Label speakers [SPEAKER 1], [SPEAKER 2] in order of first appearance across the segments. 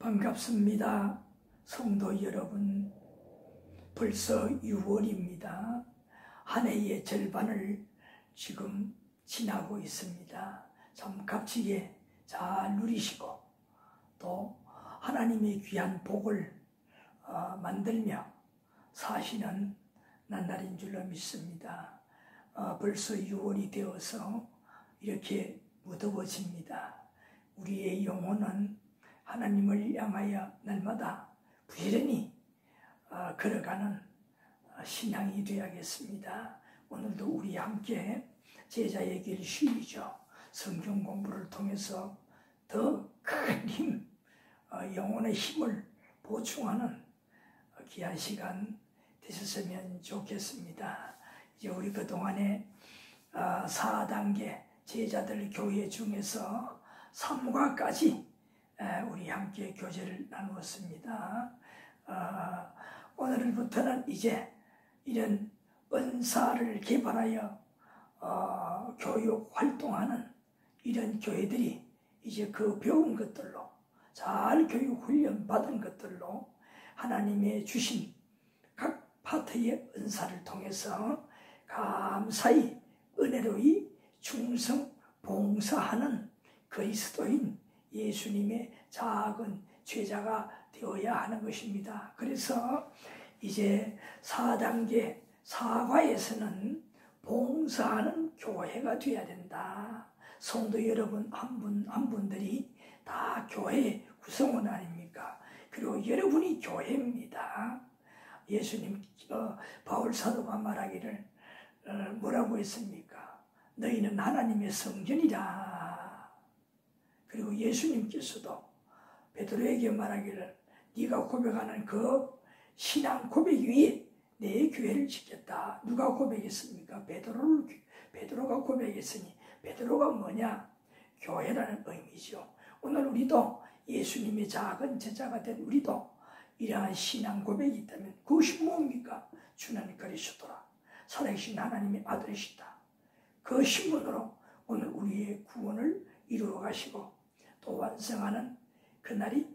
[SPEAKER 1] 반갑습니다. 성도 여러분, 벌써 6월입니다. 한 해의 절반을 지금 지나고 있습니다. 참 값지게 잘 누리시고 또 하나님의 귀한 복을 만들며 사시는 나날인 줄로 믿습니다. 벌써 6월이 되어서 이렇게 무더워집니다. 우리의 영혼은 하나님을 향하여 날마다 부지런히 걸어가는 신앙이 되어야겠습니다. 오늘도 우리 함께 제자의 길 쉬이죠. 성경 공부를 통해서 더 큰 힘, 영혼의 힘을 보충하는 귀한 시간 되셨으면 좋겠습니다. 이제 우리 그동안에 4단계 제자들 교회 중에서 3과까지 우리 함께 교제를 나누었습니다. 오늘부터는 이제 이런 은사를 개발하여 교육 활동하는 이런 교회들이 이제 그 배운 것들로 잘 교육 훈련 받은 것들로 하나님의 주신 각 파트의 은사를 통해서 감사히 은혜로이 충성 봉사하는 그리스도인 예수님의 작은 제자가 되어야 하는 것입니다. 그래서 이제 4단계 4과에서는 봉사하는 교회가 되어야 된다. 성도 여러분 한 분 한 분들이 다 교회 구성원 아닙니까? 그리고 여러분이 교회입니다. 예수님 바울 사도가 말하기를 뭐라고 했습니까? 너희는 하나님의 성전이라. 그리고 예수님께서도 베드로에게 말하기를 네가 고백하는 그 신앙 고백 위에 내 교회를 짓겠다. 누가 고백했습니까? 베드로가 고백했으니 베드로가 뭐냐? 교회라는 의미죠. 오늘 우리도 예수님의 작은 제자가 된 우리도 이러한 신앙 고백이 있다면 그것이 뭡니까? 주는 그리스도라. 살아계신 하나님의 아들이시다. 그 신분으로 오늘 우리의 구원을 이루어 가시고 또 완성하는 그날이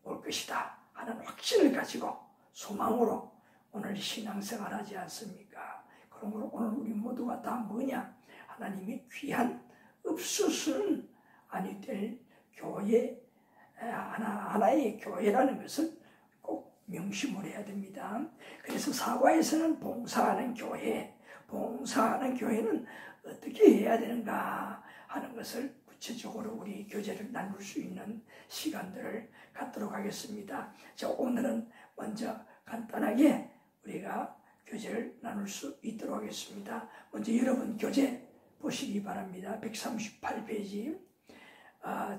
[SPEAKER 1] 올 것이다 하는 확신을 가지고 소망으로 오늘 신앙생활 하지 않습니까? 그러므로 오늘 우리 모두가 다 뭐냐? 하나님의 귀한 읍수순 아니 될 교회 하나의 교회라는 것을 꼭 명심을 해야 됩니다. 그래서 사과에서는 봉사하는 교회는 어떻게 해야 되는가 하는 것을 구체적으로 우리 교제를 나눌 수 있는 시간들을 갖도록 하겠습니다. 자, 오늘은 먼저 간단하게 우리가 교제를 나눌 수 있도록 하겠습니다. 먼저 여러분 교재 보시기 바랍니다. 138페이지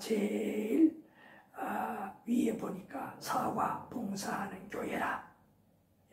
[SPEAKER 1] 제일 위에 보니까 사과 봉사하는 교회라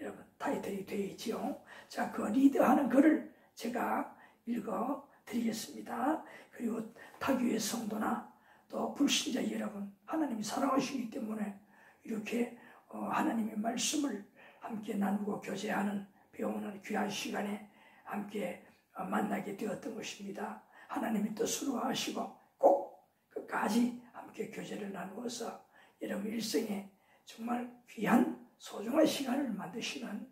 [SPEAKER 1] 여러분 타이틀이 되어 있지요. 자, 그 리드하는 글을 제가 읽어 드리겠습니다. 그리고 타교의 성도나 또 불신자 여러분, 하나님이 사랑하시기 때문에 이렇게 하나님의 말씀을 함께 나누고 교제하는 배우는 귀한 시간에 함께 만나게 되었던 것입니다. 하나님의 뜻으로 하시고 꼭 끝까지 함께 교제를 나누어서 여러분 일생에 정말 귀한 소중한 시간을 만드시는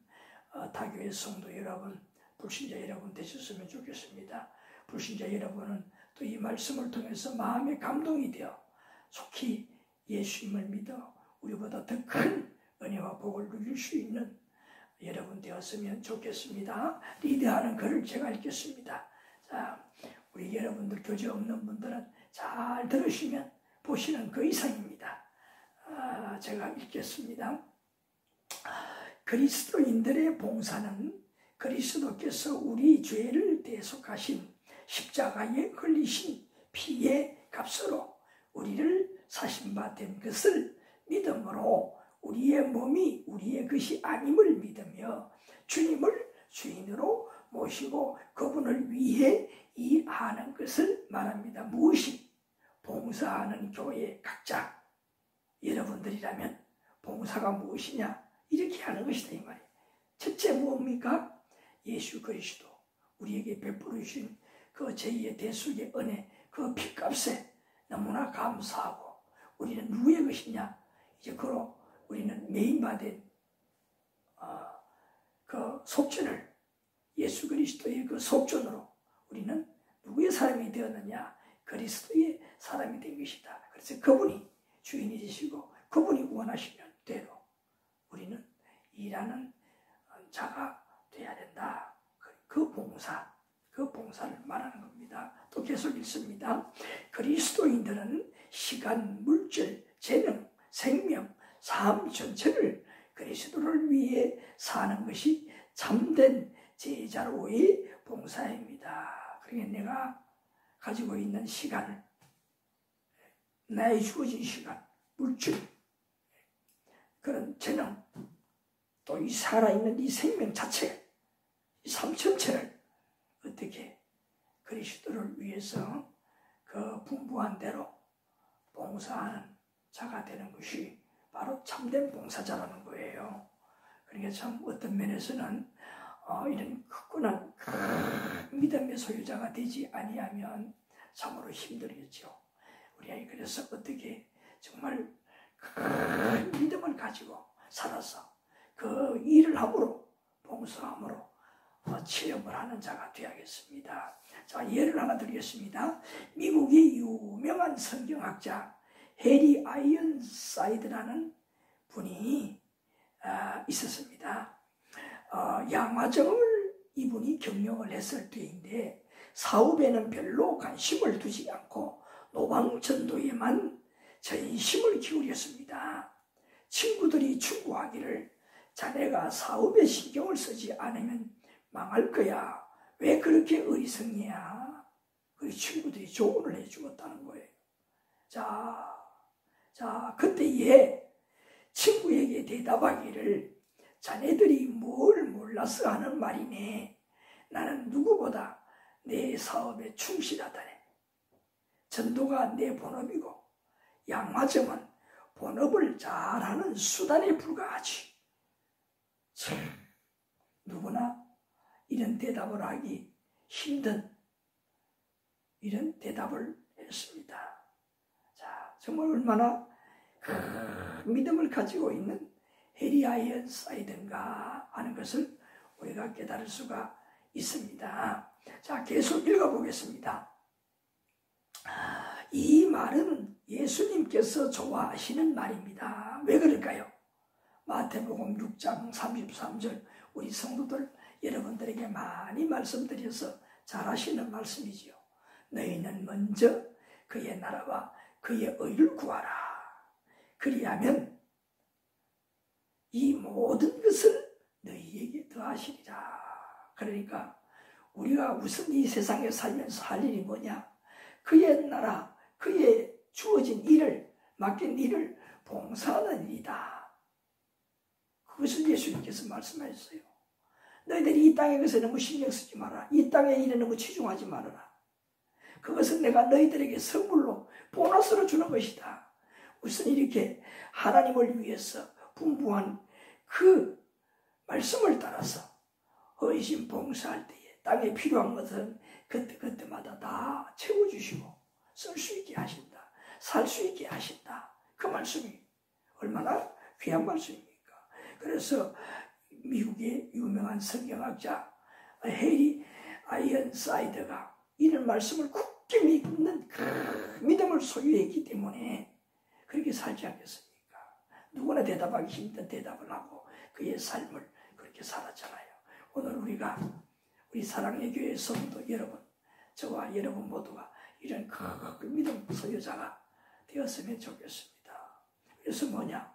[SPEAKER 1] 타교의 성도 여러분, 불신자 여러분 되셨으면 좋겠습니다. 불신자 여러분은 또 이 말씀을 통해서 마음에 감동이 되어 속히 예수님을 믿어 우리보다 더 큰 은혜와 복을 누릴 수 있는 여러분 되었으면 좋겠습니다. 리드하는 글을 제가 읽겠습니다. 자, 우리 여러분들 교제 없는 분들은 잘 들으시면 보시는 그 이상입니다. 제가 읽겠습니다. 그리스도인들의 봉사는 그리스도께서 우리 죄를 대속하신 십자가에 흘리신 피의 값으로 우리를 사신 바 된 것을 믿음으로 우리의 몸이 우리의 것이 아님을 믿으며 주님을 주인으로 모시고 그분을 위해 일하는 것을 말합니다. 무엇이? 봉사하는 교회 각자 여러분들이라면 봉사가 무엇이냐? 이렇게 하는 것이다 이 말이에요. 첫째 뭡니까? 예수 그리스도 우리에게 베풀어 주신 그 제2의 대속의 은혜, 그 피값에 너무나 감사하고 우리는 누구의 것이냐? 이제 그로 우리는 메인받은 그 속전을 예수 그리스도의 그 속전으로 우리는 누구의 사람이 되었느냐? 그리스도의 사람이 된 것이다. 그래서 그분이 주인이 되시고 그분이 원하시는 대로 우리는 일하는 자가 돼야 된다. 그 봉사를 말하는 겁니다. 또 계속 읽습니다. 그리스도인들은 시간, 물질, 재능, 생명, 삶 전체를 그리스도를 위해 사는 것이 참된 제자로의 봉사입니다. 그러니까 내가 가지고 있는 시간을, 나의 주어진 시간, 물질, 그런 재능, 또 이 살아있는 이 생명 자체, 이 삶 전체를 어떻게 그리스도를 위해서 그 분부한 대로 봉사하는 자가 되는 것이 바로 참된 봉사자라는 거예요. 그러니까 참 어떤 면에서는 이런 굳건한 믿음의 소유자가 되지 아니하면 참으로 힘들겠죠. 우리가 그래서 어떻게 정말 큰 믿음을 가지고 살아서 그 일을 함으로 봉사함으로 체험을 하는 자가 되어야겠습니다. 자, 예를 하나 드리겠습니다. 미국의 유명한 성경학자 해리 아이언사이드라는 분이 있었습니다. 양화점을 이분이 경영을 했을 때인데 사업에는 별로 관심을 두지 않고 노방전도에만 전심을 기울였습니다. 친구들이 충고하기를 자네가 사업에 신경을 쓰지 않으면 망할 거야. 왜 그렇게 어리석냐? 그 친구들이 조언을 해주었다는 거예요. 자, 그때에 친구에게 대답하기를 자네들이 뭘 몰라서 하는 말이네. 나는 누구보다 내 사업에 충실하다네. 전도가 내 본업이고 양화점은 본업을 잘하는 수단에 불과하지. 참, 누구나 이런 대답을 하기 힘든 이런 대답을 했습니다. 자, 정말 얼마나 믿음을 가지고 있는 해리 아이언사이드인가 하는 것을 우리가 깨달을 수가 있습니다. 자, 계속 읽어보겠습니다. 이 말은 예수님께서 좋아하시는 말입니다. 왜 그럴까요? 마태복음 6장 33절 우리 성도들 여러분들에게 많이 말씀드려서 잘 하시는 말씀이지요. 너희는 먼저 그의 나라와 그의 의를 구하라. 그리하면 이 모든 것을 너희에게 더하시리라. 그러니까 우리가 우선 이 세상에 살면서 할 일이 뭐냐? 그의 나라, 그의 주어진 일을, 맡긴 일을 봉사하는 일이다. 그것을 예수님께서 말씀하셨어요. 너희들이 이 땅에 것에 너무 신경 쓰지 마라. 이 땅의 일에 너무 치중하지 말아라. 그것은 내가 너희들에게 선물로 보너스로 주는 것이다. 우선 이렇게 하나님을 위해서 분부한 그 말씀을 따라서 헌신 봉사할 때에 땅에 필요한 것은 그때마다 다 채워주시고 쓸 수 있게 하신다. 살 수 있게 하신다. 그 말씀이 얼마나 귀한 말씀입니까? 그래서 미국의 유명한 성경학자 해리 아이언사이드가 이런 말씀을 굳게 믿는 믿음을 소유했기 때문에 그렇게 살지 않겠습니까? 누구나 대답하기 힘든 대답을 하고 그의 삶을 그렇게 살았잖아요. 오늘 우리 사랑의 교회 성도 여러분, 저와 여러분 모두가 이런 큰 믿음 소유자가 되었으면 좋겠습니다. 그래서 뭐냐?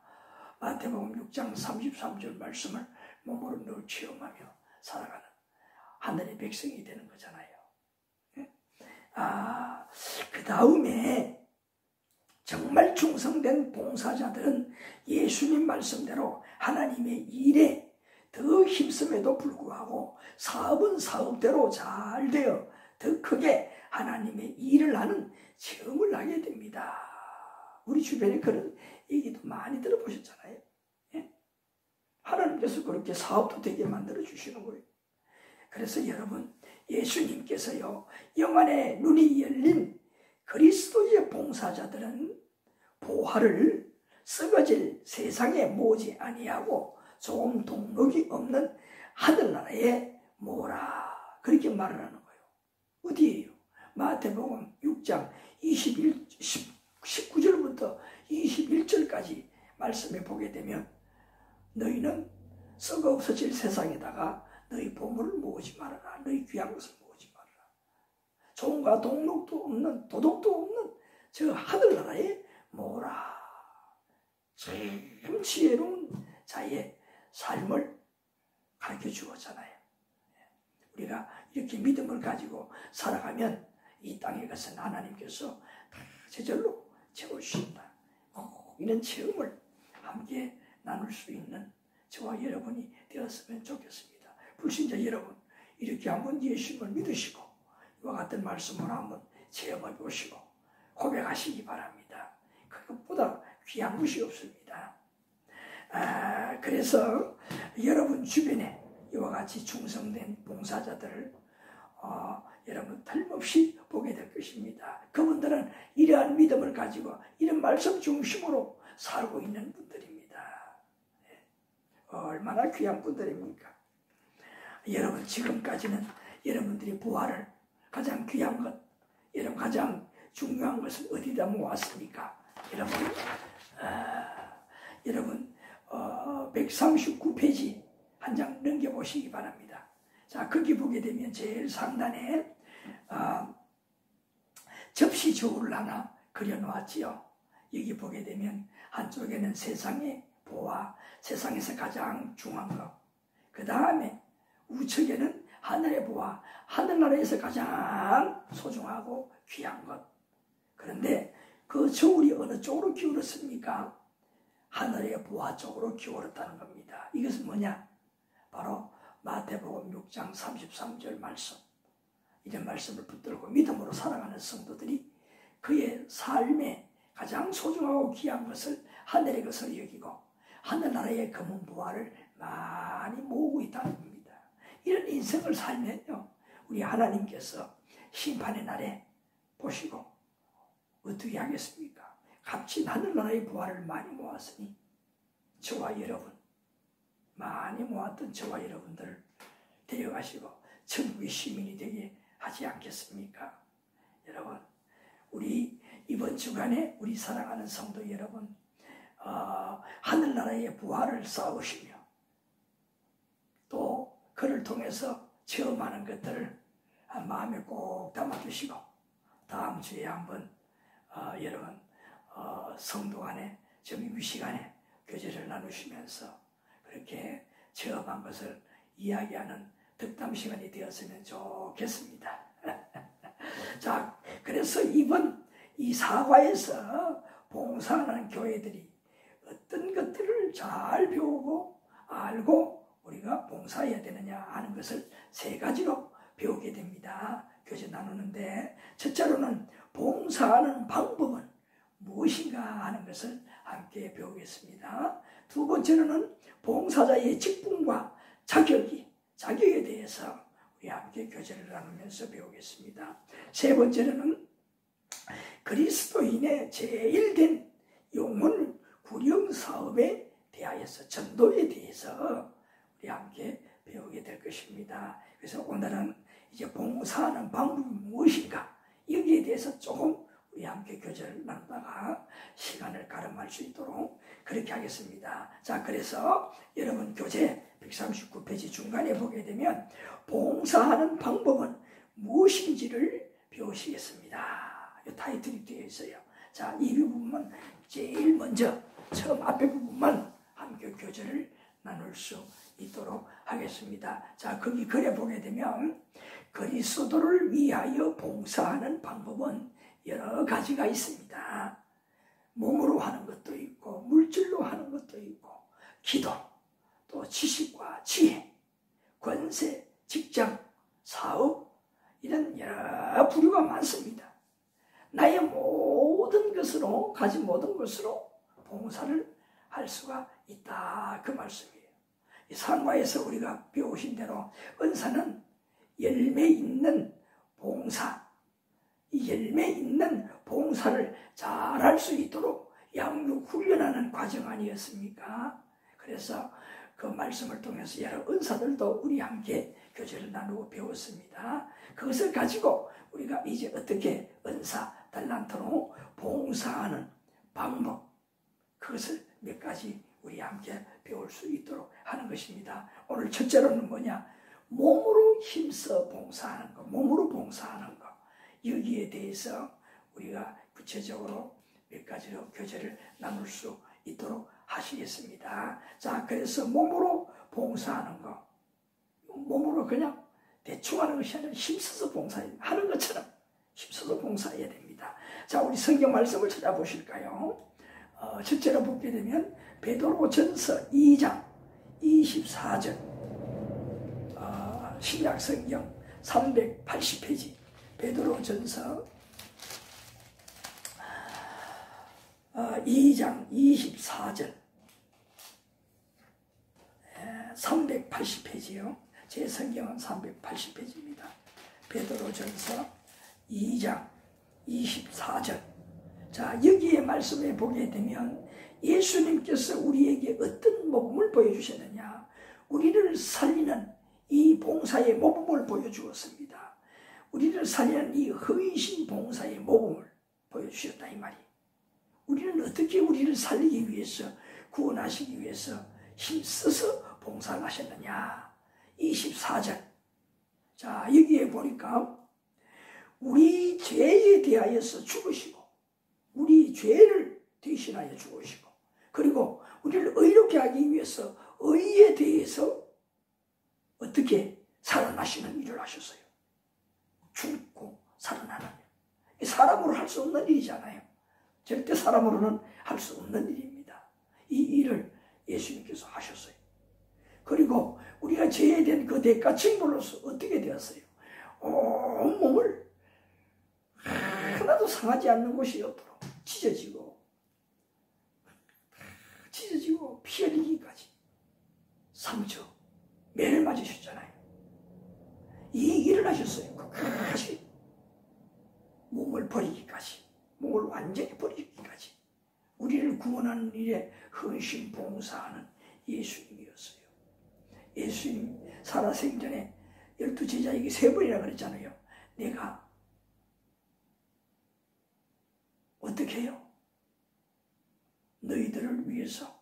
[SPEAKER 1] 마태복음 6장 33절 말씀을 몸으로 늘 체험하며 살아가는 하늘의 백성이 되는 거잖아요. 그 다음에 정말 충성된 봉사자들은 예수님 말씀대로 하나님의 일에 더 힘씀에도 불구하고 사업은 사업대로 잘 되어 더 크게 하나님의 일을 하는 체험을 하게 됩니다. 우리 주변에 그런 얘기도 많이 들어보셨잖아요. 예? 하나님께서 그렇게 사업도 되게 만들어 주시는 거예요. 그래서 여러분, 예수님께서요, 영안의 눈이 열린 그리스도의 봉사자들은 보화를 썩어질 세상에 모으지 아니하고 좋은 동력이 없는 하늘나라에 모으라. 그렇게 말을 하는 거예요. 어디에요? 마태복음 6장 19절부터 21절까지 말씀에 보게 되면 너희는 썩어 없어질 세상에다가 너희 보물을 모으지 말아라. 너희 귀한 것을 모으지 말아라. 종과 동력도 없는 도덕도 없는 저 하늘나라에 모으라. 참 지혜로운 자의 삶을 가르쳐 주었잖아요. 우리가 이렇게 믿음을 가지고 살아가면 이 땅에 것은 하나님께서 다 저절로 채워주신다. 이런 체험을 함께 나눌 수 있는 저와 여러분이 되었으면 좋겠습니다. 불신자 여러분, 이렇게 한번 예수님을 믿으시고 이와 같은 말씀을 한번 체험해 보시고 고백하시기 바랍니다. 그것보다 귀한 것이 없습니다. 그래서 여러분 주변에 이와 같이 충성된 봉사자들을 여러분 틀림없이 보게 될 것입니다. 그분들은 이러한 믿음을 가지고 이런 말씀 중심으로 살고 있는 분들입니다. 얼마나 귀한 분들입니까? 여러분 지금까지는 여러분들이 부활을 가장 귀한 것, 여러분 가장 중요한 것을 어디다 모았습니까? 여러분 139페이지 한 장 넘겨보시기 바랍니다. 자, 거기 보게 되면 제일 상단에 접시 저울을 하나 그려놓았지요. 여기 보게 되면 한쪽에는 세상의 보화, 세상에서 가장 중요한 것, 그 다음에 우측에는 하늘의 보화, 하늘나라에서 가장 소중하고 귀한 것. 그런데 그 저울이 어느 쪽으로 기울었습니까? 하늘의 보화 쪽으로 기울었다는 겁니다. 이것은 뭐냐? 바로 마태복음 6장 33절 말씀. 이런 말씀을 붙들고 믿음으로 살아가는 성도들이 그의 삶에 가장 소중하고 귀한 것을 하늘의 것을 여기고 하늘나라의 검은 보화를 많이 모으고 있다는 겁니다. 이런 인생을 살면요, 우리 하나님께서 심판의 날에 보시고 어떻게 하겠습니까? 값진 하늘나라의 보화를 많이 모았으니 저와 여러분, 많이 모았던 저와 여러분들을 데려가시고 천국의 시민이 되게 하지 않겠습니까? 여러분, 우리 이번 주간에 우리 사랑하는 성도 여러분, 하늘나라의 부활을 쌓으시며 또 그를 통해서 체험하는 것들을 마음에 꼭 담아두시고 다음 주에 한번 여러분 성도 간에 점심 시간에 교제를 나누시면서 그렇게 체험한 것을 이야기하는 득담 시간이 되었으면 좋겠습니다. 자, 그래서 이번 이 사과에서 봉사하는 교회들이 어떤 것들을 잘 배우고 알고 우리가 봉사해야 되느냐 하는 것을 세 가지로 배우게 됩니다. 교제 나누는데 첫째로는 봉사하는 방법은 무엇인가 하는 것을 함께 배우겠습니다. 두 번째로는 봉사자의 직분과 자격에 대해서 우리 함께 교제를 나누면서 배우겠습니다. 세 번째로는 그리스도인의 제일된 영혼 구령 사업에 대하여서 전도에 대해서 우리 함께 배우게 될 것입니다. 그래서 오늘은 이제 봉사하는 방법이 무엇인가 여기에 대해서 조금 우리 함께 교제를 나누다가 시간을 가름할 수 있도록 그렇게 하겠습니다. 자, 그래서 여러분 교재 139페이지 중간에 보게 되면 봉사하는 방법은 무엇인지를 배우시겠습니다. 이 타이틀이 되어 있어요. 자, 이 부분만 제일 먼저 처음 앞에 부분만 함께 교제를 나눌 수 있도록 하겠습니다. 자, 거기 글에 보게 되면 그리스도를 위하여 봉사하는 방법은 여러 가지가 있습니다. 몸으로 하는 것도 있고 물질로 하는 것도 있고 기도, 또 지식과 지혜, 권세, 직장, 사업 이런 여러 부류가 많습니다. 나의 모든 것으로 가진 모든 것으로 봉사를 할 수가 있다 그 말씀이에요. 이 상과에서 우리가 배우신 대로 은사는 열매 있는 봉사, 이 열매 있는 봉사를 잘 할 수 있도록 양육 훈련하는 과정 아니었습니까? 그래서 그 말씀을 통해서 여러 은사들도 우리 함께 교제를 나누고 배웠습니다. 그것을 가지고 우리가 이제 어떻게 은사, 달란트로 봉사하는 방법, 그것을 몇 가지 우리 함께 배울 수 있도록 하는 것입니다. 오늘 첫째로는 뭐냐? 몸으로 힘써 봉사하는 것, 몸으로 봉사하는 것. 여기에 대해서 우리가 구체적으로 몇 가지로 교제를 나눌 수 있도록 하시겠습니다. 자, 그래서 몸으로 봉사하는 것. 몸으로 그냥 대충 하는 것이 아니라 힘써서 봉사하는 것처럼 힘써서 봉사해야 됩니다. 자, 우리 성경 말씀을 찾아보실까요? 첫째로 보게 되면 베드로전서 2장 24절, 신약 성경 380페이지, 베드로전서 2장 24절, 380페이지요. 제 성경은 380페이지입니다. 베드로전서 2장 24절. 자, 여기에 말씀에 보게 되면 예수님께서 우리에게 어떤 모범을 보여주셨느냐? 우리를 살리는 이 봉사의 모범을 보여주었습니다. 우리를 살리는 이 헌신 봉사의 모범을 보여주셨다 이 말이. 우리는 어떻게 우리를 살리기 위해서, 구원하시기 위해서 힘써서 봉사를 하셨느냐? 24절. 자, 여기에 보니까 우리 죄에 대하여서 죽으시고, 우리 죄를 대신하여 죽으시고, 그리고 우리를 의롭게 하기 위해서 의에 대해서 어떻게 살아나시는 일을 하셨어요. 죽고 살아나는 일. 사람으로 할 수 없는 일이잖아요. 절대 사람으로는 할 수 없는 일입니다. 이 일을 예수님께서 하셨어요. 그리고 우리가 죄에 대한 그 대가 징벌로서 어떻게 되었어요? 온몸을 하나도 상하지 않는 곳이 없도록 찢어지고 피 흘리기까지 상처, 매를 맞으셨잖아요. 이 일을 하셨어요. 끝까지 몸을 버리기까지, 몸을 완전히 버리기까지 우리를 구원하는 일에 헌신 봉사하는 예수님이었어요. 예수님 살아생전에 12제자에게 3번이나 그랬잖아요. 내가 어떻게 해요? 너희들을 위해서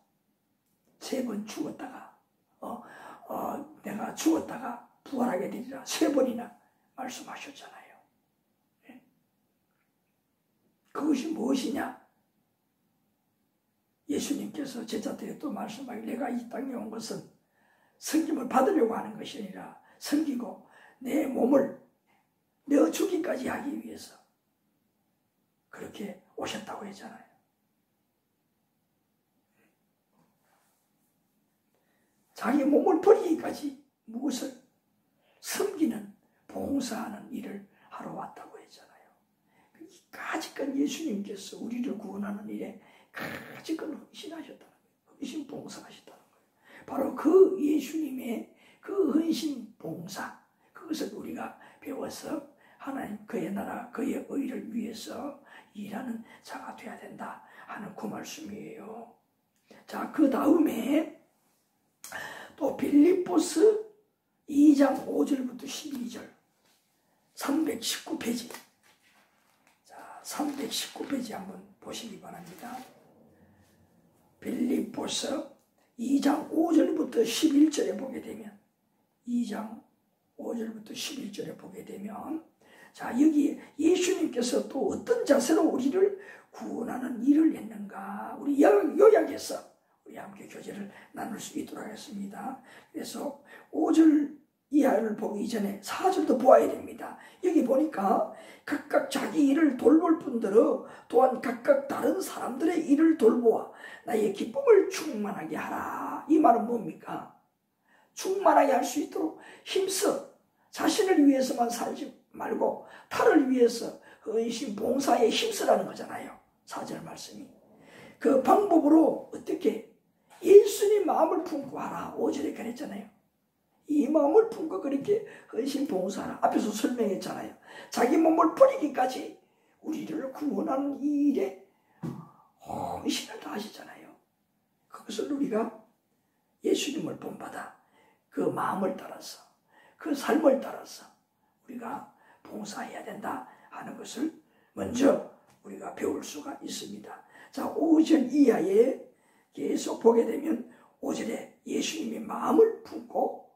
[SPEAKER 1] 3번 죽었다가 내가 죽었다가 부활하게 되리라 3번이나 말씀하셨잖아요. 네? 그것이 무엇이냐? 예수님께서 제자들에게 또 말씀하기를 내가 이 땅에 온 것은 섬김을 받으려고 하는 것이 아니라 섬기고 내 몸을 내어 주기까지 하기 위해서 그렇게 오셨다고 했잖아요. 자기 몸을 버리기까지 무엇을? 섬기는, 봉사하는 일을 하러 왔다고 했잖아요. 까짓건 예수님께서 우리를 구원하는 일에 까짓건 헌신하셨다는 거예요. 헌신 봉사하셨다는 거예요. 바로 그 예수님의 그 헌신 봉사, 그것을 우리가 배워서 하나님 그의 나라, 그의 의를 위해서 일하는 자가 되어야 된다 하는 그 말씀이에요. 자, 그 다음에 또 빌립보서 2장 5절부터 12절 319페이지. 자, 319페이지 한번 보시기 바랍니다. 빌립보서 2장 5절부터 11절에 보게 되면 2장 5절부터 11절에 보게 되면 자, 여기 예수님께서 또 어떤 자세로 우리를 구원하는 일을 했는가? 우리 요약해서 우리 함께 교제를 나눌 수 있도록 하겠습니다. 그래서 5절 이하를 보기 전에 4절도 보아야 됩니다. 여기 보니까 각각 자기 일을 돌볼 뿐더러 또한 각각 다른 사람들의 일을 돌보아 나의 기쁨을 충만하게 하라. 이 말은 뭡니까? 충만하게 할 수 있도록 힘써 자신을 위해서만 살지 말고 타를 위해서 헌신 봉사에 힘쓰라는 거잖아요. 4절 말씀이. 그 방법으로 어떻게 예수님 마음을 품고 하라. 5절에 그랬잖아요. 이 마음을 품고 그렇게 헌신 봉사하라. 앞에서 설명했잖아요. 자기 몸을 버리기까지 우리를 구원하는 이 일에 헌신을 다 하시잖아요. 그것을 우리가 예수님을 본받아 그 마음을 따라서 그 삶을 따라서 우리가 봉사해야 된다 하는 것을 먼저 우리가 배울 수가 있습니다. 자, 5절 이하에 계속 보게 되면 5절에 예수님의 마음을 품고,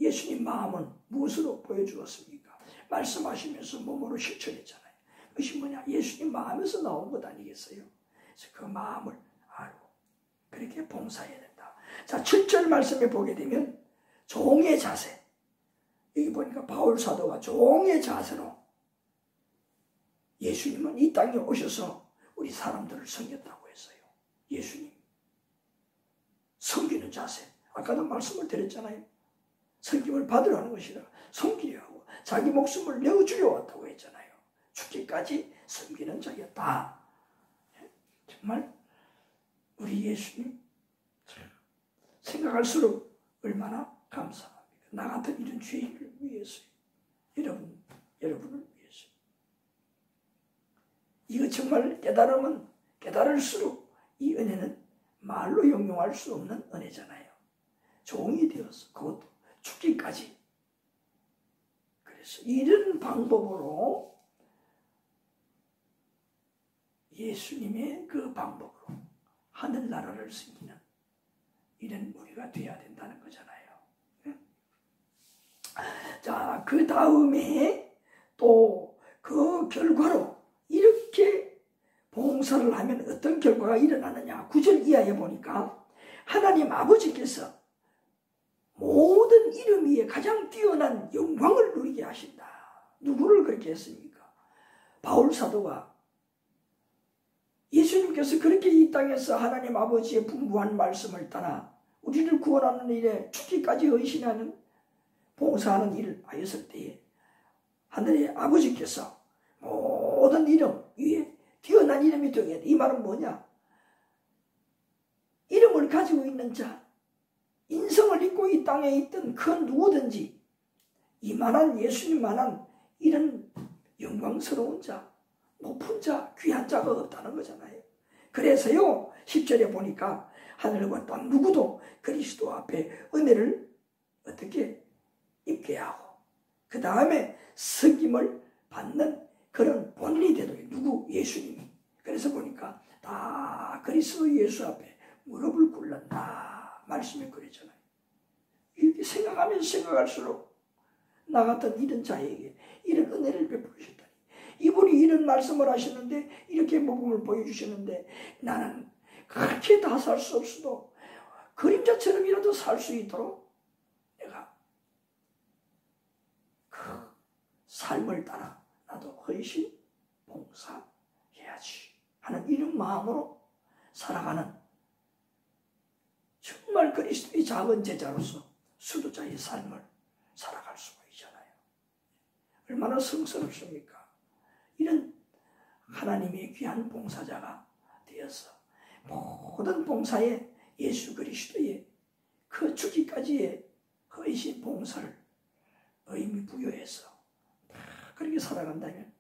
[SPEAKER 1] 예수님 마음은 무엇으로 보여주었습니까? 말씀하시면서 몸으로 실천했잖아요. 그것이 뭐냐? 예수님 마음에서 나온 것 아니겠어요? 그래서 그 마음을 알고 그렇게 봉사해야 된다. 자, 7절 말씀에 보게 되면 종의 자세. 여기 보니까 바울 사도가 종의 자세로 예수님은 이 땅에 오셔서 우리 사람들을 섬겼다고 했어요. 예수님. 섬기는 자세. 아까도 말씀을 드렸잖아요. 섬김을 받으라는 것이라 섬기려 하고 자기 목숨을 내어주려 왔다고 했잖아요. 죽기까지 섬기는 자였다. 정말 우리 예수님 생각할수록 얼마나 감사합니다. 나 같은 이런 죄인을 위해서요. 여러분을 위해서. 이거 정말 깨달으면 깨달을수록 이 은혜는 말로 형용할 수 없는 은혜잖아요. 종이 되어서 그것도 죽기까지. 그래서 이런 방법으로 예수님의 그 방법으로 하늘나라를 섬기는 이런 우리가 돼야 된다는 거잖아요. 자, 그 다음에 또 그 결과로 이렇게 봉사를 하면 어떤 결과가 일어나느냐. 9절 이하에 보니까 하나님 아버지께서 모든 이름 위에 가장 뛰어난 영광을 누리게 하신다. 누구를 그렇게 했습니까? 바울 사도가 예수님께서 그렇게 이 땅에서 하나님 아버지의 분부한 말씀을 따라 우리를 구원하는 일에 죽기까지 헌신하는 봉사하는 일을 하였을 때에 하늘의 아버지께서 모든 이름 위에 뛰어난 이름이 되게 이 말은 뭐냐? 이름을 가지고 있는 자, 인성을 입고 이 땅에 있던 그 누구든지 이만한 예수님만한 이런 영광스러운 자, 높은 자, 귀한 자가 없다는 거잖아요. 그래서요 10절에 보니까 하늘과 땅 누구도 그리스도 앞에 은혜를 어떻게 입게 하고 그 다음에 섬김을 받는 그런 본인이 되도록 누구? 예수님이. 그래서 보니까 다 그리스도 예수 앞에 무릎을 꿇는다 말씀에 그랬잖아요. 이렇게 생각하면 생각할수록 나 같은 이런 자에게 이런 은혜를 베푸셨다니. 이분이 이런 말씀을 하시는데 이렇게 모범을 보여주시는데 나는 그렇게 다 살 수 없어도 그림자처럼이라도 살 수 있도록 내가 그 삶을 따라 나도 헌신, 봉사해야지 하는 이런 마음으로 살아가는 정말 그리스도의 작은 제자로서 수도자의 삶을 살아갈 수가 있잖아요. 얼마나 성스럽습니까? 이런 하나님의 귀한 봉사자가 되어서 모든 봉사에 예수 그리스도의 그 죽기까지의 헌신 봉사를 의미 부여해서 그렇게 살아간다면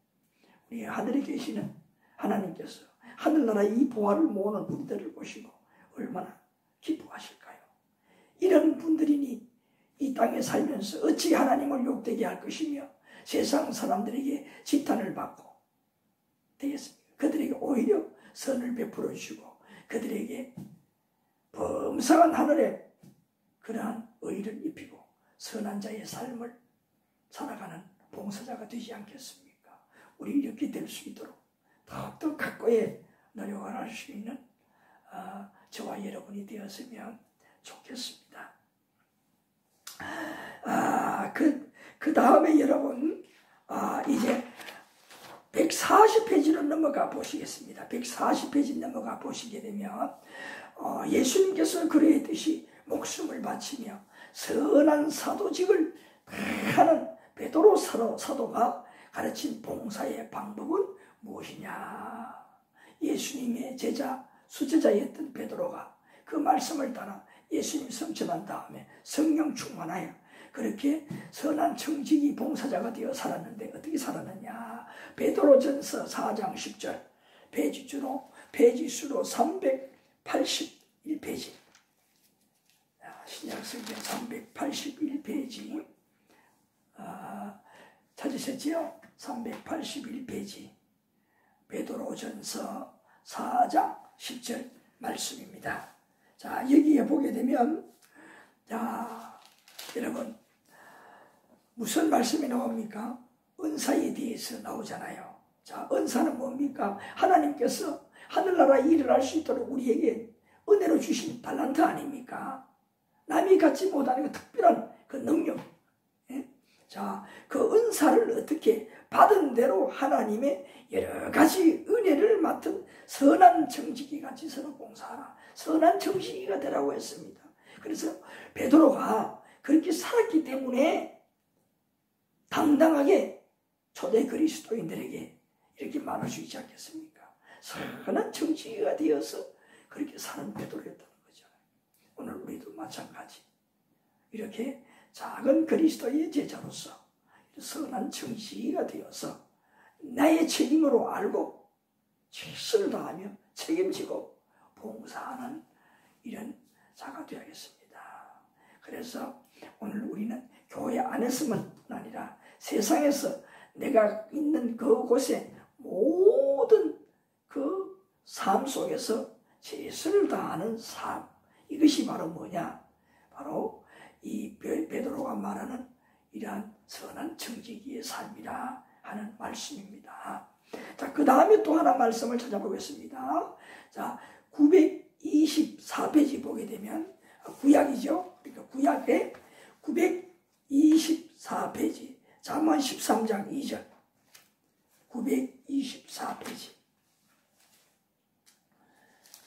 [SPEAKER 1] 우리 하늘에 계시는 하나님께서 하늘나라의 이 보화를 모으는 우리들을 보시고 얼마나 기뻐하실까요? 이런 분들이니 이 땅에 살면서 어찌 하나님을 욕되게 할 것이며 세상 사람들에게 지탄을 받고 되겠습니까? 그들에게 오히려 선을 베풀어 주시고 그들에게 범상한 하늘에 그러한 의를 입히고 선한 자의 삶을 살아가는 봉사자가 되지 않겠습니까? 우리 이렇게 될 수 있도록 더욱더 각고의 노력을 할 수 있는 저와 여러분이 되었으면 좋겠습니다. 그 다음에 여러분 이제 140페이지로 넘어가 보시겠습니다. 140페이지 넘어가 보시게 되면 예수님께서 그러했듯이 목숨을 바치며 선한 사도직을 하는 베드로 사도가 가르친 봉사의 방법은 무엇이냐? 예수님의 제자, 수제자였던 베드로가 그 말씀을 따라 예수님 성천한 다음에 성령 충만하여 그렇게 선한 청지기 봉사자가 되어 살았는데 어떻게 살았느냐? 베드로전서 4장 10절 페이지주로 페이지 수로 381페이지. 신약성경 381페이지. 찾으셨지요? 381페이지. 베드로전서 4장 10절 말씀입니다. 자, 여기에 보게 되면, 자, 여러분, 무슨 말씀이 나옵니까? 은사에 대해서 나오잖아요. 자, 은사는 뭡니까? 하나님께서 하늘나라 일을 할 수 있도록 우리에게 은혜로 주신 달란트 아닙니까? 남이 갖지 못하는 그 특별한 그 능력. 예? 자, 그 은사를 어떻게 받은 대로 하나님의 여러 가지 은혜를 맡은 선한 청지기 같이 서로 봉사하라. 선한 청지기가 되라고 했습니다. 그래서 베드로가 그렇게 살았기 때문에 당당하게 초대 그리스도인들에게 이렇게 말할 수 있지 않겠습니까? 선한 청지기가 되어서 그렇게 사는 베드로였다는 거죠. 오늘 우리도 마찬가지. 이렇게 작은 그리스도의 제자로서 선한 청지기가 되어서 나의 책임으로 알고 최선을 다하며 책임지고 봉사하는 이런 자가 되어야겠습니다. 그래서 오늘 우리는 교회 안에서만 아니라 세상에서 내가 있는 그곳에 모든 그 삶 속에서 최선을 다하는 삶, 이것이 바로 뭐냐? 바로 이 베드로가 말하는 이러한 선한 청지기의 삶이라 하는 말씀입니다. 자, 그 다음에 또 하나 말씀을 찾아보겠습니다. 자, 924페이지 보게 되면 구약이죠. 그러니까 구약의 924페이지 잠언 13장 2절 924페이지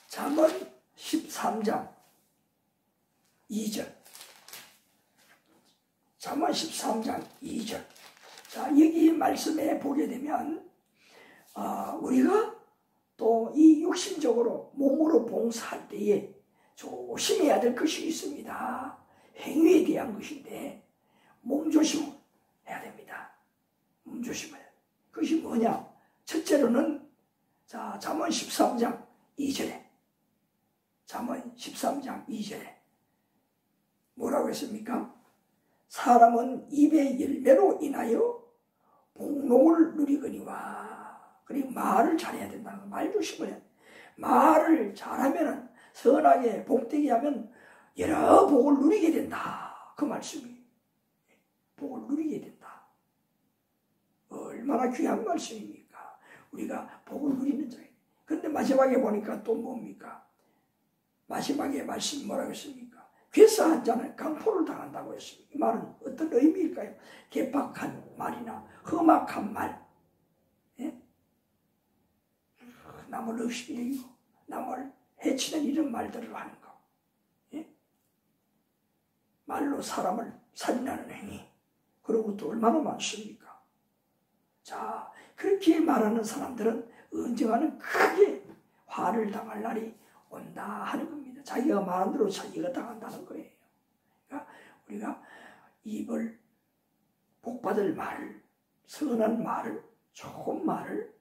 [SPEAKER 1] 잠언 13장 2절 잠언 13장 2절. 자, 여기 말씀에 보게 되면 우리가 또 이 육신적으로 몸으로 봉사할 때에 조심해야 될 것이 있습니다. 행위에 대한 것인데 몸조심해야 됩니다. 몸조심해야 됩니다. 그것이 뭐냐? 첫째로는 자, 잠언 13장 2절에 잠언 13장 2절에 뭐라고 했습니까? 사람은 입의 열매로 인하여 복록을 누리거니와. 그리고 말을 잘해야 된다는 거. 말 조심을 해야 돼. 말을 잘하면 선하게 복되게 하면 여러 복을 누리게 된다. 그 말씀이. 복을 누리게 된다. 얼마나 귀한 말씀입니까? 우리가 복을 누리는 자예요. 그런데 마지막에 보니까 또 뭡니까? 마지막에 말씀 뭐라고 했습니까? 괴사 한 자는 강포를 당한다고 했습니다. 이 말은 어떤 의미일까요? 개박한 말이나 험악한 말, 예? 남을 의심이고 남을 해치는 이런 말들을 하는 거, 예? 말로 사람을 살인하는 행위, 그런 것도 얼마나 많습니까? 자, 그렇게 말하는 사람들은 언젠가는 크게 화를 당할 날이 온다 하는 겁니다. 자기가 말한 대로 자기가 당한다는 거예요. 그러니까 우리가 입을 복받을 말, 선한 말을, 좋은 말을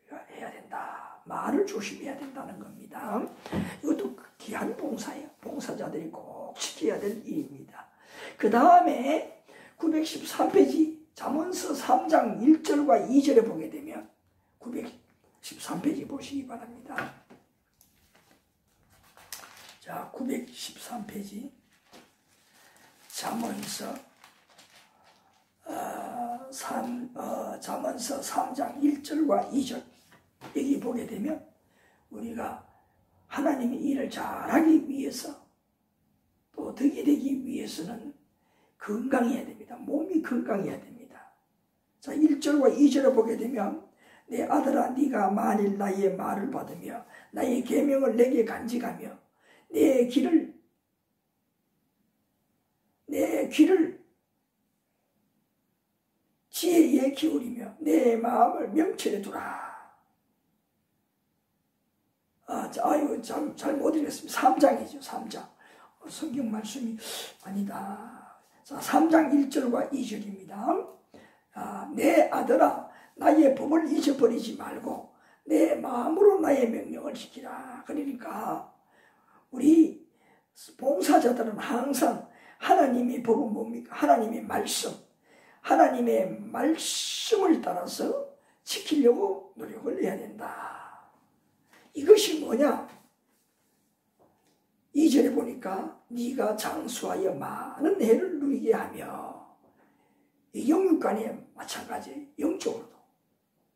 [SPEAKER 1] 우리가 해야 된다. 말을 조심해야 된다는 겁니다. 이것도 귀한 봉사예요. 봉사자들이 꼭 지켜야 될 일입니다. 그 다음에 913페이지 잠언서 3장 1절과 2절에 보게 되면 913페이지 보시기 바랍니다. 자, 913페이지 잠언서 잠언서 3장 1절과 2절 여기 보게 되면 우리가 하나님의 일을 잘하기 위해서 또 덕이 되기 위해서는 건강해야 됩니다. 몸이 건강해야 됩니다. 자, 1절과 2절을 보게 되면 내 아들아 네가 만일 나의 말을 받으며 나의 계명을 내게 간직하며 내 귀를 지혜에 기울이며 내 마음을 명철에 두라. 이거 잘 못 읽겠습니다. 3장이죠. 3장. 성경 말씀이 아니다. 자, 3장 1절과 2절입니다. 내 아들아 나의 법을 잊어버리지 말고 내 마음으로 나의 명령을 지키라. 그러니까 우리 봉사자들은 항상 하나님의 법은 뭡니까? 하나님의 말씀, 하나님의 말씀을 따라서 지키려고 노력을 해야 된다. 이것이 뭐냐? 2절에 보니까 네가 장수하여 많은 해를 누리게 하며, 이 영육간에 마찬가지, 영적으로도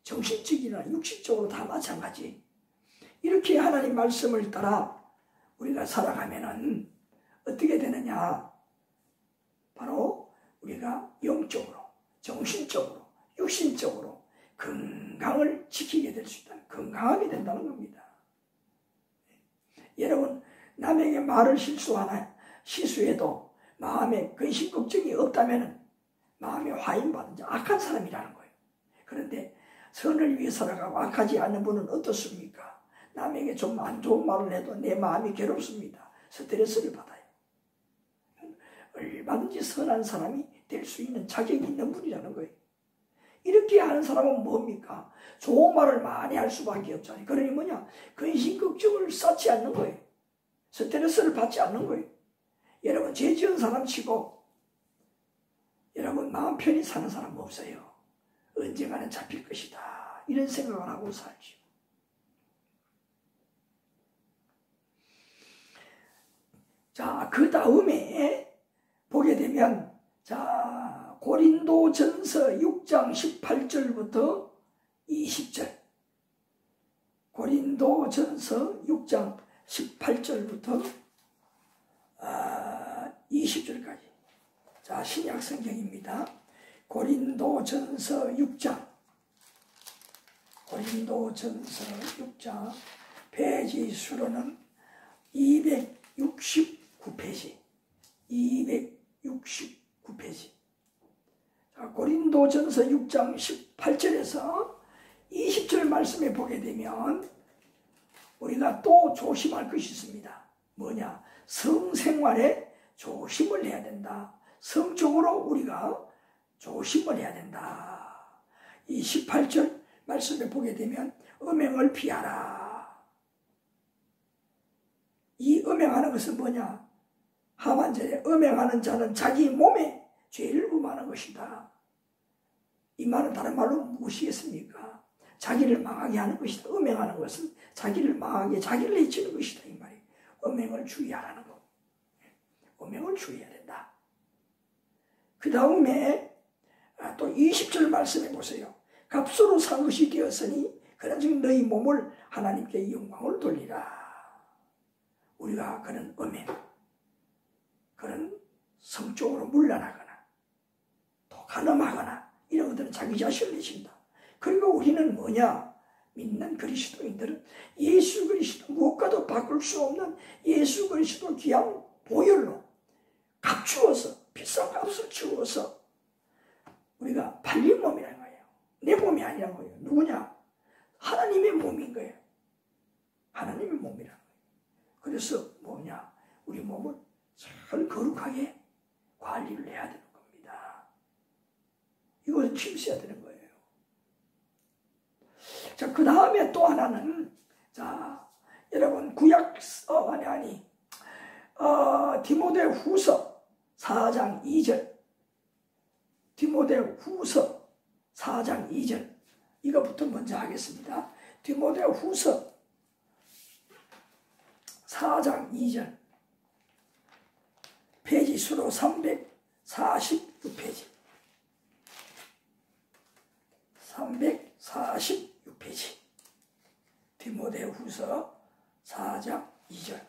[SPEAKER 1] 정신적이나 육신적으로 다 마찬가지. 이렇게 하나님 말씀을 따라 우리가 살아가면은 어떻게 되느냐? 바로 우리가 영적으로, 정신적으로, 육신적으로 건강을 지키게 될 수 있다. 건강하게 된다는 겁니다. 여러분, 남에게 말을 실수해도 마음에 근심 걱정이 없다면 마음에 화인받은 자, 악한 사람이라는 거예요. 그런데 선을 위해 살아가고 악하지 않은 분은 어떻습니까? 남에게 좀 안 좋은 말을 해도 내 마음이 괴롭습니다. 스트레스를 받아요. 얼마든지 선한 사람이 될 수 있는 자격이 있는 분이라는 거예요. 이렇게 하는 사람은 뭡니까? 좋은 말을 많이 할 수밖에 없잖아요. 그러니 뭐냐? 근심 걱정을 쌓지 않는 거예요. 스트레스를 받지 않는 거예요. 여러분, 죄 지은 사람 치고 여러분 마음 편히 사는 사람 없어요. 언젠가는 잡힐 것이다, 이런 생각을 하고 살죠. 자, 그 다음에 보게 되면, 자, 고린도전서 6장 18절부터 20절. 고린도전서 6장 18절부터 20절까지. 자, 신약 성경입니다. 고린도전서 6장. 고린도전서 6장. 페이지 수로는 269페이지. 269페이지. 자, 고린도전서 6장 18절에서 20절 말씀에 보게 되면 우리가 또 조심할 것이 있습니다. 뭐냐? 성생활에 조심을 해야 된다. 성적으로 우리가 조심을 해야 된다. 이 18절 말씀에 보게 되면 음행을 피하라. 이 음행하는 것은 뭐냐? 하반절에 음행하는 자는 자기 몸에 죄를 범하는 것이다. 이 말은 다른 말로 무엇이겠습니까? 자기를 망하게 하는 것이다. 음행하는 것은 자기를 망하게, 자기를 해치는 것이다, 이 말이. 음행을 주의하라는 거. 음행을 주의해야 된다. 그 다음에 또 20절 말씀해 보세요. 값으로 산 것이 되었으니 그런즉 너희 몸을 하나님께 영광을 돌리라. 우리가 그런 음행, 그런 성적으로 물러나거나 또 간음하거나 이런 것들은 자기 자신을 내신다. 그리고 우리는 뭐냐? 믿는 그리스도인들은 예수 그리스도, 무엇과도 바꿀 수 없는 예수 그리스도 귀한 보혈로 값 주어서, 비싼 값을 주어서 우리가 팔린 몸이라는 거예요. 내 몸이 아니란 거예요. 누구냐? 하나님의 몸인 거예요. 하나님의 몸이라는 거예요. 그래서 뭐냐? 우리 몸을 잘 거룩하게 관리를 해야 되는 겁니다. 이것을 힘써야 되는 거예요. 자, 그 다음에 또 하나는, 자, 여러분, 디모데후서 4장 2절. 디모데후서 4장 2절. 이거부터 먼저 하겠습니다. 디모데후서 4장 2절. 페이지 수로 346페이지. 346페이지. 디모데후서 4장 2절.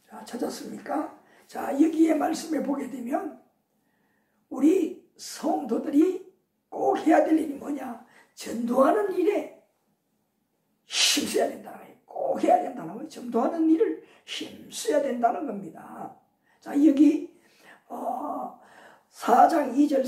[SPEAKER 1] 자, 찾았습니까? 자, 여기에 말씀에 보게 되면 우리 성도들이 꼭 해야 될 일이 뭐냐? 전도하는 일에 힘써야 된다는 거예요. 꼭 해야 된다는 거예요. 전도하는 일을 힘써야 된다는 겁니다. 자, 여기 4장 2절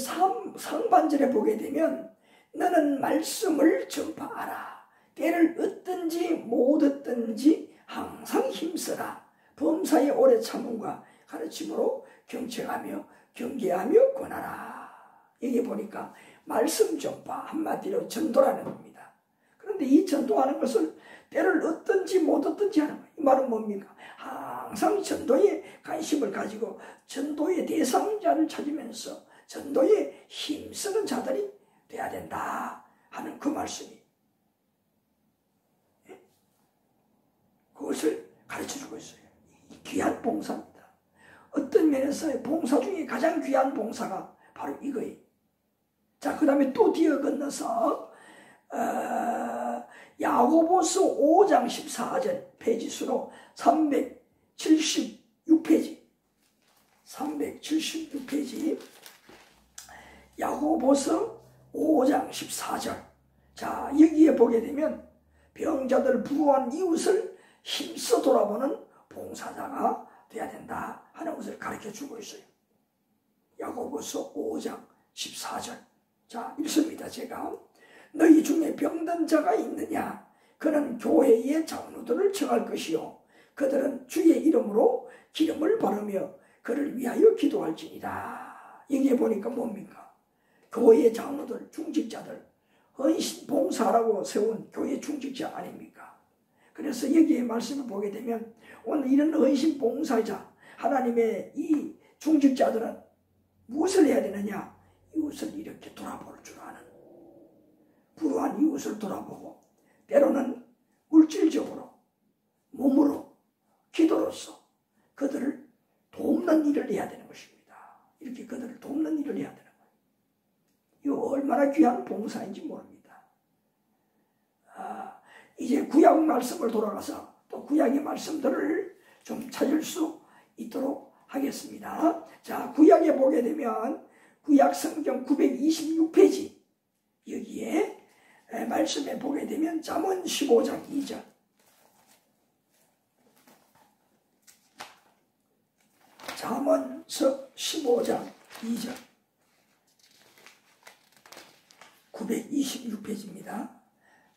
[SPEAKER 1] 상반절에 보게 되면 너는 말씀을 전파하라. 때를 얻든지 못 얻든지 항상 힘써라. 범사의 오래 참음과 가르침으로 경청하며 경계하며 권하라. 여기 보니까 말씀 전파, 한마디로 전도라는 겁니다. 그런데 이 전도하는 것을 때를 얻든지 못 얻든지 하는 거예요. 이 말은 뭡니까? 항상 전도에 관심을 가지고 전도의 대상자를 찾으면서 전도에 힘쓰는 자들이 돼야 된다 하는 그 말씀이 그것을 가르쳐주고 있어요. 귀한 봉사입니다. 어떤 면에서 봉사 중에 가장 귀한 봉사가 바로 이거예요. 자, 그 다음에 또 뒤에 건너서 야고보서 5장 14절 페이지 수로 376페이지 376페이지 야고보서 5장 14절. 자, 여기에 보게 되면 병자들 부유한 이웃을 힘써 돌아보는 봉사자가 돼야 된다 하는 것을 가르쳐 주고 있어요. 야고보서 5장 14절. 자, 읽습니다. 제가 너희 중에 병든 자가 있느냐? 그는 교회의 장로들을 청할 것이요 그들은 주의 이름으로 기름을 바르며 그를 위하여 기도할지니라. 여기에 보니까 뭡니까? 교회의 장로들, 중직자들, 헌신 봉사라고 세운 교회 중직자 아닙니까? 그래서 여기에 말씀을 보게 되면 오늘 이런 헌신 봉사자 하나님의 이 중직자들은 무엇을 해야 되느냐? 이웃을 이렇게 돌아볼 줄 아는, 불우한 이웃을 돌아보고 때로는 물질적으로 몸으로 기도로서 그들을 돕는 일을 해야 되는 것입니다. 이렇게 그들을 돕는 일을 해야 되는 거예요. 이거 얼마나 귀한 봉사인지 모릅니다. 이제 구약 말씀을 돌아가서 또 구약의 말씀들을 좀 찾을 수 있도록 하겠습니다. 자, 구약에 보게 되면 구약 성경 926페이지 여기에 말씀에 보게 되면 잠언 15장 2절. 잠언서 15장 2절 926페이지입니다.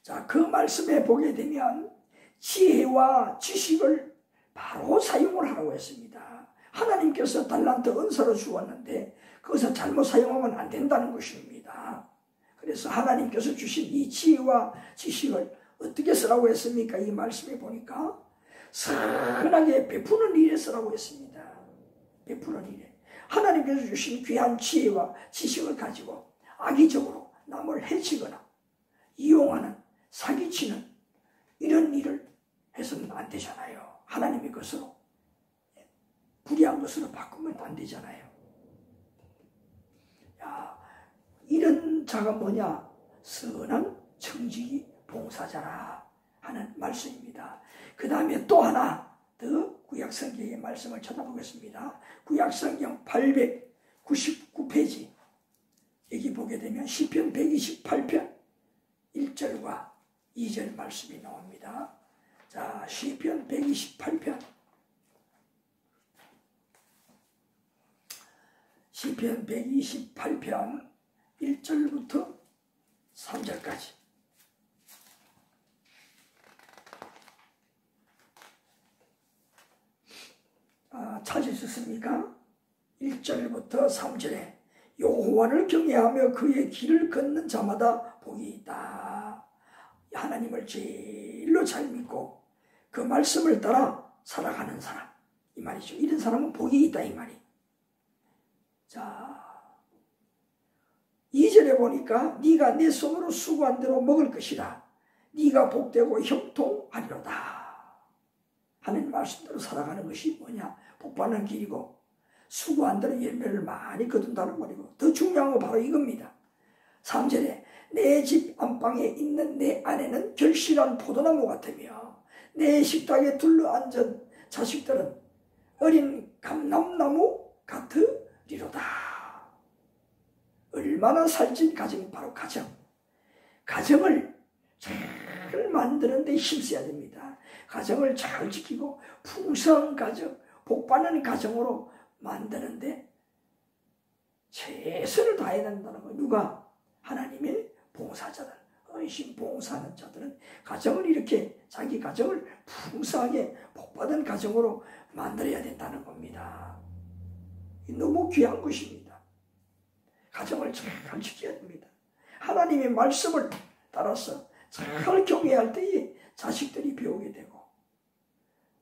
[SPEAKER 1] 자, 그 말씀에 보게 되면 지혜와 지식을 바로 사용을 하라고 했습니다. 하나님께서 달란트 은사로 주었는데 그것을 잘못 사용하면 안 된다는 것입니다. 그래서 하나님께서 주신 이 지혜와 지식을 어떻게 쓰라고 했습니까? 이 말씀에 보니까 선하게 베푸는 일에 쓰라고 했습니다. 베푸는 일에. 하나님께서 주신 귀한 지혜와 지식을 가지고 악의적으로 남을 해치거나 이용하는, 사기치는 이런 일을 해서는 안 되잖아요. 하나님의 것으로, 불의한 것으로 바꾸면 안 되잖아요. 야, 이런 자가 뭐냐? 선한 청지기 봉사자라 하는 말씀입니다. 그 다음에 또 하나 더 구약성경의 말씀을 찾아보겠습니다. 구약성경 899페이지 여기 보게 되면 시편 128편 1절과 2절 말씀이 나옵니다. 자, 시편 128편 시편 128편 1절부터 3절까지. 찾으셨습니까? 1절부터 3절에 여호와를 경외하며 그의 길을 걷는 자마다 복이 있다. 하나님을 제일로 잘 믿고 그 말씀을 따라 살아가는 사람, 이 말이죠. 이런 사람은 복이 있다 이 말이. 자, 2절에 보니까 네가 내 손으로 수고한 대로 먹을 것이라. 네가 복되고 형통하리로다 하는 말씀대로 살아가는 것이 뭐냐? 복받는 길이고 수고한 대로 열매를 많이 거둔다는 말이고, 더 중요한 건 바로 이겁니다. 3절에 내 집 안방에 있는 내 아내는 결실한 포도나무 같으며 내 식탁에 둘러앉은 자식들은 어린 감람나무 같으리로다. 얼마나 살찐 가정이 바로 가정. 가정을 잘 만드는 데 힘써야 됩니다. 가정을 잘 지키고 풍성한 가정, 복받는 가정으로 만드는데 최선을 다해야 된다는 거. 누가? 하나님의 봉사자들, 헌신 봉사하는 자들은 가정을 이렇게 자기 가정을 풍성하게 복받은 가정으로 만들어야 된다는 겁니다. 너무 귀한 것입니다. 가정을 잘 지켜야 됩니다. 하나님의 말씀을 따라서 잘 경외할 때에 자식들이 배우게 되고,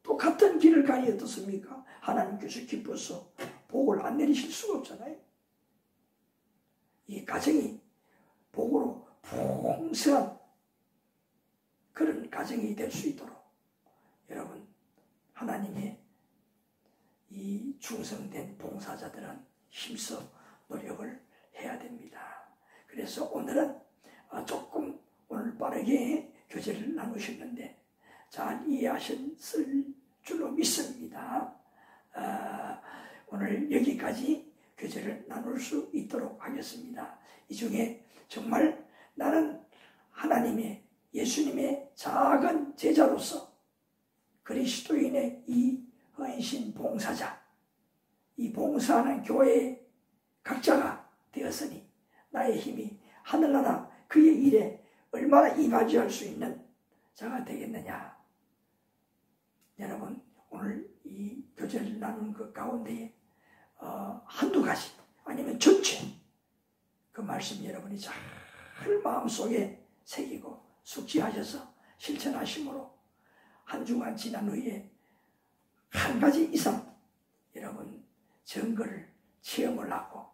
[SPEAKER 1] 또 같은 길을 가니 어떻습니까? 하나님께서 기뻐서 복을 안 내리실 수가 없잖아요. 이 가정이 복으로 풍성한 그런 가정이 될 수 있도록 여러분, 하나님의 이 충성된 봉사자들은 힘써 노력을 해야 됩니다. 그래서 오늘은 조금 오늘 빠르게 교제를 나누셨는데 잘 이해하셨을 줄로 믿습니다. 오늘 여기까지 교제를 나눌 수 있도록 하겠습니다. 이 중에 정말 나는 하나님의 예수님의 작은 제자로서 그리스도인의 이 헌신 봉사자, 이 봉사하는 교회의 각자가 되었으니 나의 힘이 하늘나라 그의 일에 얼마나 이바지할 수 있는 자가 되겠느냐. 여러분, 오늘 이 교제를 나눈 그 가운데에 한두 가지 아니면 전체 그 말씀 여러분이 잘 마음속에 새기고 숙지하셔서 실천하심으로 한 주간 지난 후에 한 가지 이상 여러분 증거를 체험을 하고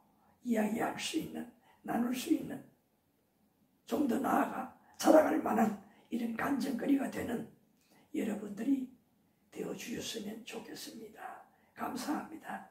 [SPEAKER 1] 이야기할 수 있는, 나눌 수 있는, 좀 더 나아가 자랑할 만한 이런 간증거리가 되는 여러분들이 되어주셨으면 좋겠습니다. 감사합니다.